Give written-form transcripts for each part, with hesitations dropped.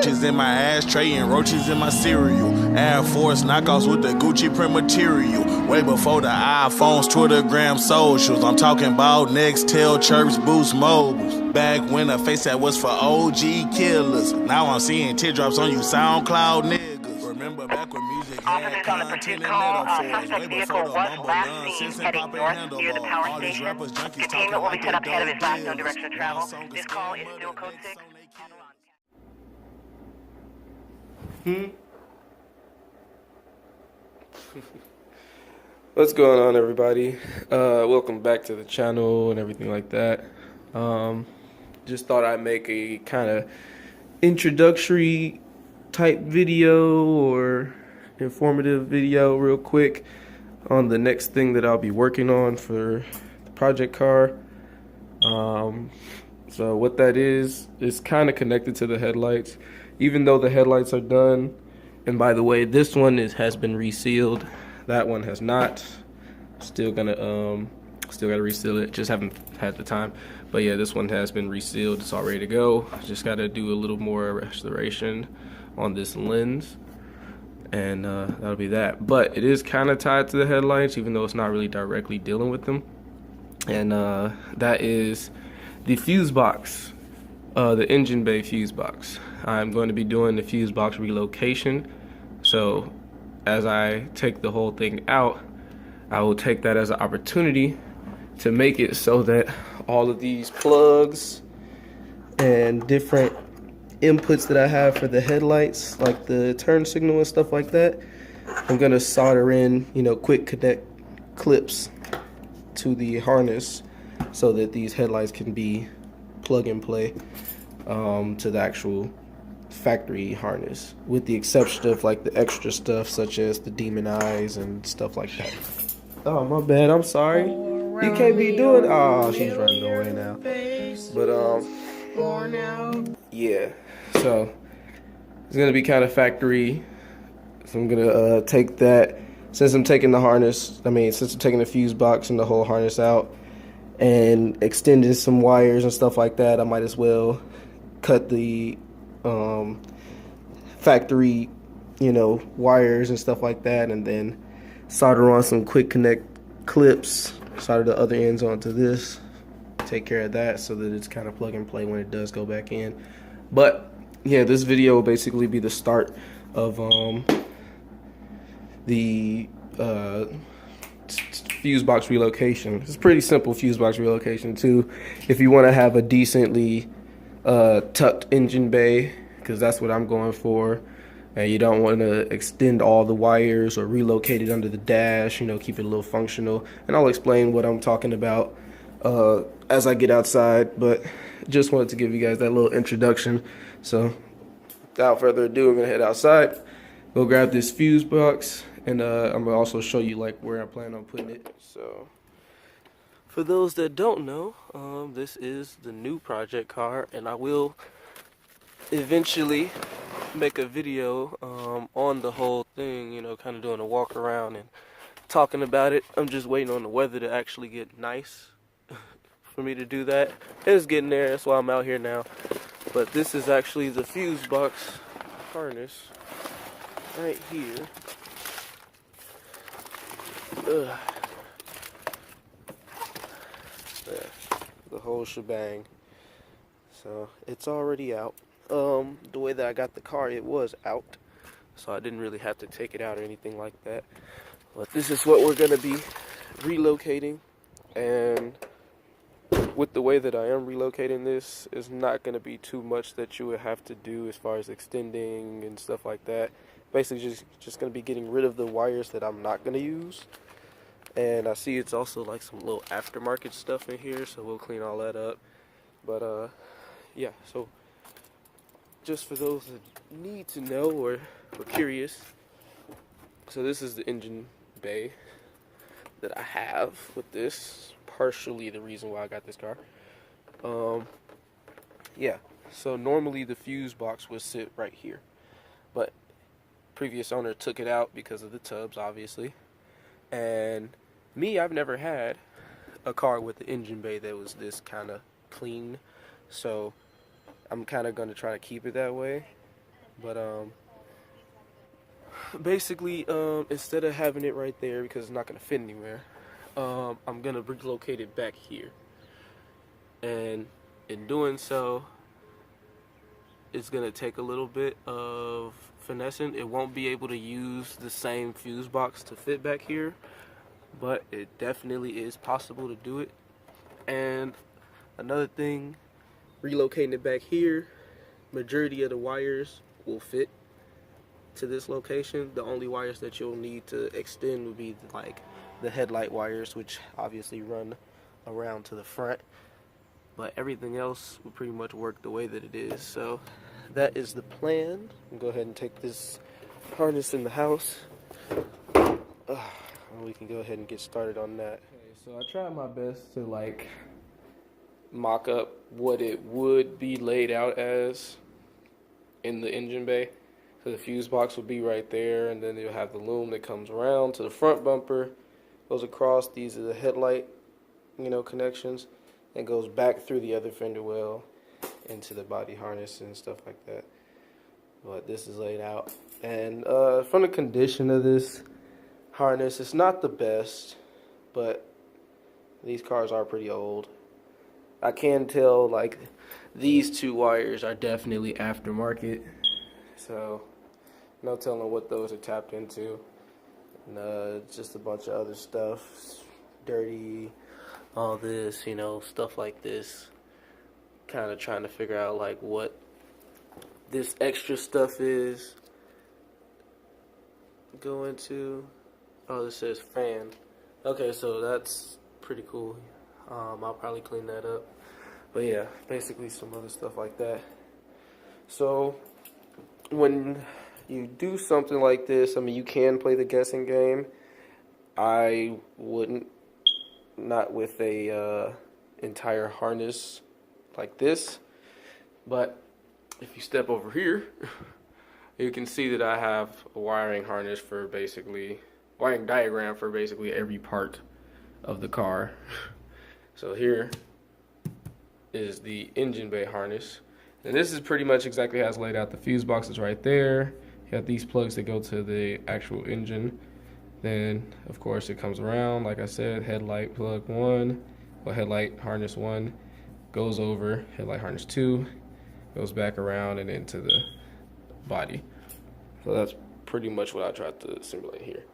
roaches in my ashtray and roaches in my cereal. Air Force knockoffs with the Gucci print material. Way before the iPhones, Twittergram, socials. I'm talking about Nextel, Chirps, Boost, Mobiles. Back when the face that was for OG killers. Now I'm seeing teardrops on you SoundCloud niggas. Remember back when music had content and metaphors. Way before the mumble nonsense and popping handlebars. All these rappers junkies talking like they dope dealers. One song is scam, but the next song they kill. What's going on, everybody? Welcome back to the channel and everything like that. Just thought I'd make a kind of introductory type video or informative video real quick on the next thing that I'll be working on for the project car. So what that is kind of connected to the headlights, even though the headlights are done. And by the way, this one has been resealed. That one has not. Still gotta reseal it. Just haven't had the time. But yeah, this one has been resealed. It's all ready to go. Just gotta do a little more restoration on this lens, and that'll be that. But it is kind of tied to the headlights, even though it's not really directly dealing with them. And that is the fuse box, the engine bay fuse box. I'm going to be doing the fuse box relocation. So as I take the whole thing out, I will take that as an opportunity to make it so that all of these plugs and different inputs that I have for the headlights, like the turn signal and stuff like that, I'm gonna solder in, quick connect clips to the harness so that these headlights can be plug and play to the actual factory harness, with the exception of like the extra stuff such as the demon eyes and stuff like that. Oh, my bad, I'm sorry. You can't be doing. Oh, she's running away now. But yeah, so it's gonna be kind of factory. So I'm gonna take that, since I'm taking the harness, since I'm taking the fuse box and the whole harness out and extending some wires and stuff like that, I might as well cut the factory, wires and stuff like that, and then solder on some quick connect clips, solder the other ends onto this, take care of that so that it's kind of plug and play when it does go back in. But yeah, this video will basically be the start of the fuse box relocation. It's pretty simple fuse box relocation too, if you want to have a decently tucked engine bay, because that's what I'm going for, and you don't want to extend all the wires or relocate it under the dash, keep it a little functional. And I'll explain what I'm talking about as I get outside, but just wanted to give you guys that little introduction. So without further ado, I'm gonna head outside, go grab this fuse box, and I'm gonna also show you like where I plan on putting it. So for those that don't know, this is the new project car, and I will eventually make a video on the whole thing, kind of doing a walk around and talking about it. I'm just waiting on the weather to actually get nice for me to do that. It's getting there, that's why I'm out here now. But this is actually the fuse box harness right here. There, the whole shebang. So it's already out. The way that I got the car, it was out, so I didn't really have to take it out or anything like that. But this is what we're gonna be relocating, and with the way that I am relocating this, is not gonna be too much that you would have to do as far as extending and stuff like that. Basically just gonna be getting rid of the wires that I'm not gonna use. And I see it's also like some little aftermarket stuff in here, so we'll clean all that up. But yeah, so just for those that need to know or are curious, so this is the engine bay that I have with this, partially the reason why I got this car. Yeah, so normally the fuse box would sit right here, but previous owner took it out because of the tubs, obviously. And me, I've never had a car with the engine bay that was this kind of clean, so I'm kind of going to try to keep it that way. But basically, instead of having it right there because it's not gonna fit anywhere, I'm gonna relocate it back here. And in doing so, it's gonna take a little bit of finessing. It won't be able to use the same fuse box to fit back here, but it definitely is possible to do it. And another thing, relocating it back here, majority of the wires will fit to this location. The only wires that you'll need to extend would be like the headlight wires, which obviously run around to the front, but everything else will pretty much work the way that it is. So that is the plan. I'll go ahead and take this harness in the house. We can go ahead and get started on that. Okay, so I tried my best to like mock up what it would be laid out as in the engine bay. So the fuse box will be right there, and then you'll have the loom that comes around to the front bumper, goes across. These are the headlight, connections, and goes back through the other fender well into the body harness and stuff like that. But this is laid out, and from the condition of this harness, it's not the best, but these cars are pretty old. I can tell like these two wires are definitely aftermarket, so no telling what those are tapped into. And just a bunch of other stuff, dirty, all this, stuff like this. Kind of trying to figure out like what this extra stuff is going to. Oh, this says fan. Okay, so that's pretty cool. I'll probably clean that up. But yeah, basically some other stuff like that. So when you do something like this, I mean, you can play the guessing game. I wouldn't, not with a entire harness like this. But if you step over here, you can see that I have a wiring diagram for basically every part of the car. So here is the engine bay harness. And this is pretty much exactly how it's laid out. The fuse box is right there. You got these plugs that go to the actual engine. Then, of course, it comes around, like I said, headlight plug 1, or headlight harness 1, goes over, headlight harness 2, goes back around and into the body. So that's pretty much what I tried to simulate here.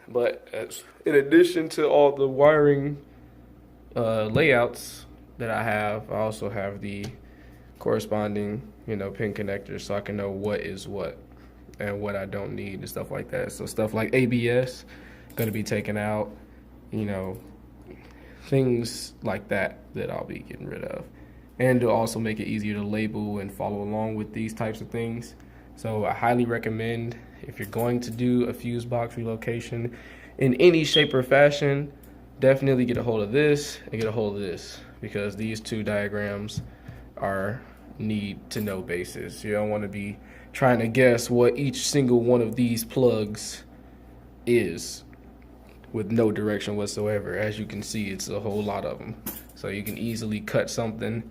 But in addition to all the wiring layouts that I have, I also have the corresponding, pin connectors, so I can know what is what and what I don't need and stuff like that. So stuff like ABS going to be taken out, things like that I'll be getting rid of. And to also make it easier to label and follow along with these types of things. So I highly recommend, if you're going to do a fuse box relocation in any shape or fashion, definitely get a hold of this and get a hold of this, because these two diagrams are need to know basis. You don't want to be trying to guess what each single one of these plugs is with no direction whatsoever. As you can see, it's a whole lot of them. So you can easily cut something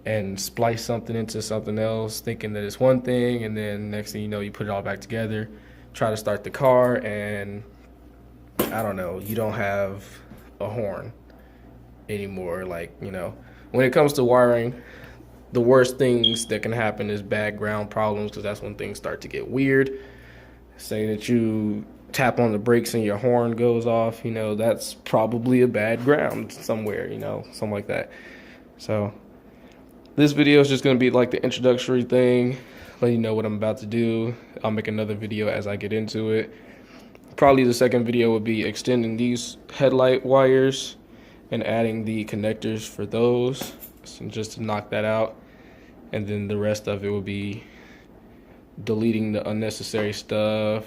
and splice something into something else, thinking that it's one thing, and then next thing you know, you put it all back together, try to start the car, and I don't know, you don't have a horn anymore. When it comes to wiring, the worst things that can happen is background problems, because that's when things start to get weird. Say that you tap on the brakes and your horn goes off, that's probably a bad ground somewhere, something like that. So this video is just going to be like the introductory thing, let you know what I'm about to do. I'll make another video as I get into it. Probably the second video would be extending these headlight wires and adding the connectors for those, so just to knock that out. And then the rest of it will be deleting the unnecessary stuff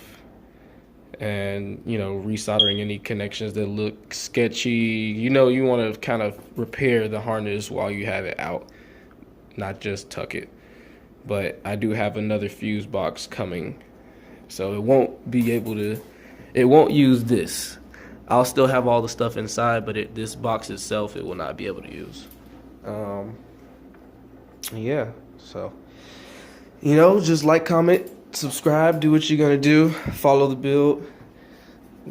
and, resoldering any connections that look sketchy. You want to kind of repair the harness while you have it out, not just tuck it. But I do have another fuse box coming, so it won't use this. I'll still have all the stuff inside, but this box itself, it will not be able to use. Yeah, so You know, just like, comment, subscribe, do what you're gonna do, follow the build.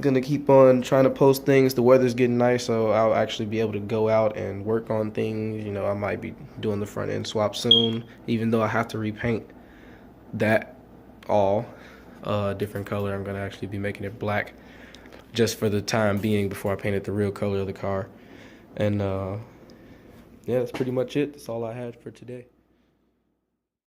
Gonna keep on trying to post things. The weather's getting nice, so I'll actually be able to go out and work on things. You know, I might be doing the front end swap soon, even though I have to repaint that all different color. I'm gonna actually be making it black just for the time being before I paint it the real color of the car. And yeah, that's pretty much it. That's all I had for today.